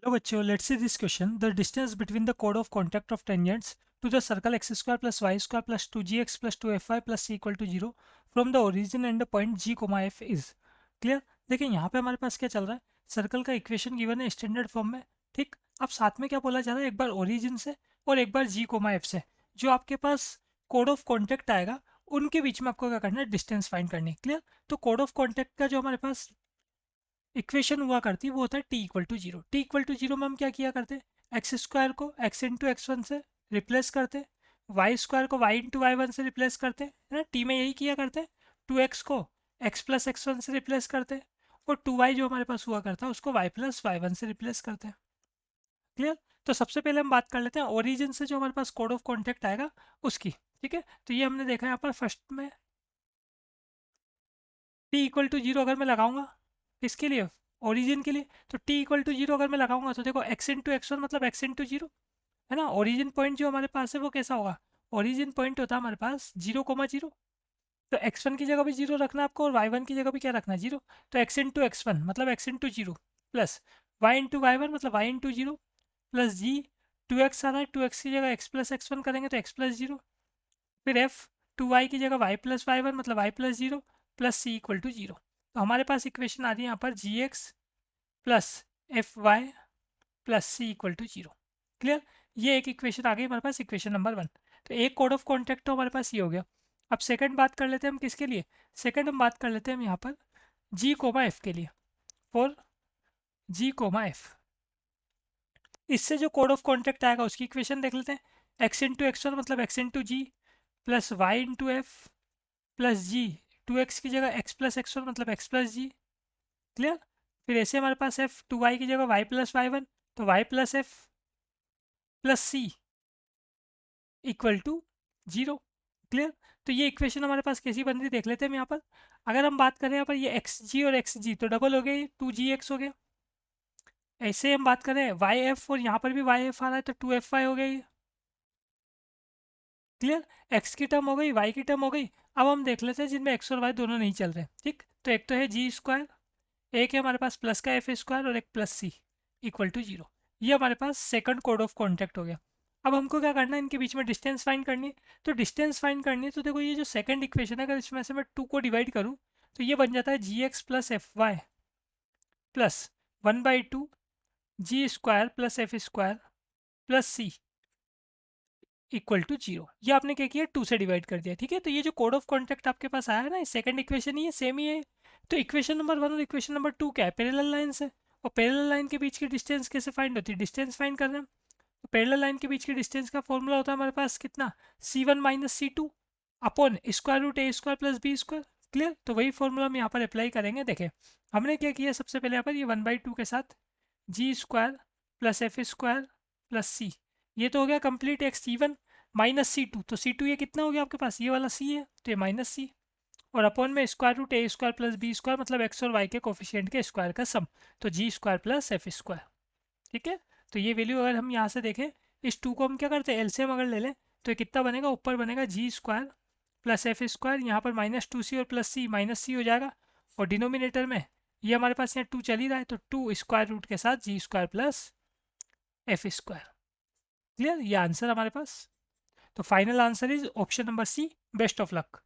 Hello बच्चों, let's see this question. The distance between the chord of contact of tangents to the circle x square plus y square plus 2gx plus 2fy plus c equal to 0 from the origin and the point g, f is. Clear? देखिए यहाँ पे हमारे पास क्या चल रहा है, circle का equation given है स्टैंडर्ड फॉर्म में. ठीक, अब साथ में क्या बोला जा रहा है, एक बार ओरिजिन से और एक बार जी कोमा एफ से जो आपके पास कोड ऑफ कॉन्टैक्ट आएगा उनके बीच में आपको क्या करना है, डिस्टेंस फाइंड करनी है. क्लियर? तो कोड ऑफ कॉन्टैक्ट का जो हमारे पास इक्वेशन हुआ करती है वो होता है T equal to zero. T equal to zero में हम क्या किया करते हैं, एक्स स्क्वायर को एक्स इंटू एक्स वन से रिप्लेस करते, वाई स्क्वायर को वाई इंटू वाई वन से रिप्लेस करते हैं, है ना. टी में यही किया करते हैं. टू एक्स को एक्स प्लस एक्स वन से रिप्लेस करते हैं और टू वाई जो हमारे पास हुआ करता है उसको वाई प्लस वाई वन से रिप्लेस करते हैं. क्लियर? तो सबसे पहले हम बात कर लेते हैं ओरिजिन से जो हमारे पास कोड ऑफ कॉन्टैक्ट आएगा उसकी. ठीक है, तो ये हमने देखा यहाँ पर फर्स्ट में टी इक्वल टू जीरो अगर मैं लगाऊंगा किसके लिए, ओरिजिन के लिए, तो टी इक्वल टू जीरो अगर मैं लगाऊंगा तो देखो एक्स इंटू एक्स वन मतलब एक्स इंटू जीरो, है ना. ओरिजिन पॉइंट जो हमारे पास है वो कैसा होगा, ओरिजिन पॉइंट होता है हमारे पास जीरो कोमा जीरो. तो एक्स वन की जगह भी जीरो रखना है आपको और वाई वन की जगह भी क्या रखना है, जीरो. तो एक्स इंटू एक्स वन मतलब x into zero plus Y into Y one मतलब वाई इंटू जीरो प्लस जी. टू एक्स आ रहा है, टू एक्स की जगह एक्स प्लस एक्स वन करेंगे तो एक्स प्लस जीरो. फिर एफ टू वाई की जगह वाई प्लस वाई वन मतलब y plus zero plus C equal to zero. तो हमारे पास इक्वेशन आ रही है यहाँ पर g x plus f y plus C equal to zero. Clear? ये एक इक्वेशन आ गई हमारे पास, इक्वेशन नंबर वन. तो एक कोड ऑफ कॉन्टैक्ट तो हमारे पास ये हो गया. अब सेकंड बात कर लेते हैं हम किसके लिए, सेकंड हम बात कर लेते हैं हम यहाँ पर जी कोमा एफ के लिए. फॉर जी कोमा एफ इससे जो कोड ऑफ कॉन्टैक्ट आएगा उसकी इक्वेशन देख लेते हैं. एक्स इंटू एक्स वन मतलब x into G plus Y into F plus जी. टू एक्स की जगह एक्स प्लस एक्स वन मतलब एक्स प्लस जी. क्लियर? फिर ऐसे हमारे पास एफ टू वाई की जगह वाई प्लस वाई वन तो Y plus F plus C equal to zero. Clear? तो ये इक्वेशन हमारे पास कैसी बन रही देख लेते हैं हम यहाँ पर. अगर हम बात करें यहाँ पर ये एक्स जी और एक्स जी तो डबल हो गया, टू जी एक्स हो गया. ऐसे हम बात करें वाई एफ और यहाँ पर भी वाई एफ आ रहा है तो टू एफ वाई हो गया ये. क्लियर? एक्स की टर्म हो गई, वाई की टर्म हो गई. अब हम देख लेते हैं जिनमें एक्स और वाई दोनों नहीं चल रहे. ठीक, तो एक तो है जी स्क्वायर, एक है हमारे पास प्लस का एफ स्क्वायर और एक plus C equal to zero. ये हमारे पास सेकंड कोड ऑफ कॉन्टैक्ट हो गया. अब हमको क्या करना है, इनके बीच में डिस्टेंस फाइंड करनी है. तो डिस्टेंस फाइंड करनी है तो देखो ये जो सेकंड इक्वेशन है अगर इसमें से मैं टू को डिवाइड करूँ तो ये बन जाता है g x plus f y plus one by two g square plus f square plus C equal to zero. ये आपने क्या किया, टू से डिवाइड कर दिया. ठीक है, तो ये जो कोड ऑफ कॉन्टैक्ट आपके पास आया है ना, सेकंड इक्वेशन ही है, सेम ही है. तो इक्वेशन नंबर वन और इक्वेशन नंबर टू क्या है, पैरेलल लाइन है. और पैरेलल लाइन के बीच की डिस्टेंस कैसे फाइंड होती है, डिस्टेंस फाइंड करना है. तो पैरेलल लाइन के बीच की डिस्टेंस का फॉर्मूला होता है हमारे पास कितना, c one minus c two upon square root a square plus b square. Clear? तो वही फॉर्मूला हम यहाँ पर अप्लाई करेंगे. देखें हमने क्या किया, सबसे पहले यहाँ पर ये वन बाई टू के साथ g square plus f square plus c, ये तो हो गया complete. X c one minus c two, तो सी टू ये कितना हो गया आपके पास, ये वाला सी है तो ये माइनस सी. और अपॉन में square root a square plus b square मतलब एक्स और वाई के कोफिशिएंट के स्क्वायर का सम, तो जी स्क्वायर प्लस एफ स्क्वायर. ठीक है, तो ये वैल्यू अगर हम यहाँ से देखें, इस टू को हम क्या करते हैं एलसीएम अगर ले लें तो ये कितना बनेगा, ऊपर बनेगा जी स्क्वायर प्लस एफ स्क्वायर, यहाँ पर माइनस टू सी और प्लस सी माइनस सी हो जाएगा. और डिनोमिनेटर में ये हमारे पास यहाँ टू चल ही रहा है तो टू स्क्वायर रूट के साथ g square plus f square. Clear? ये आंसर हमारे पास. तो final answer is option number c. Best of luck.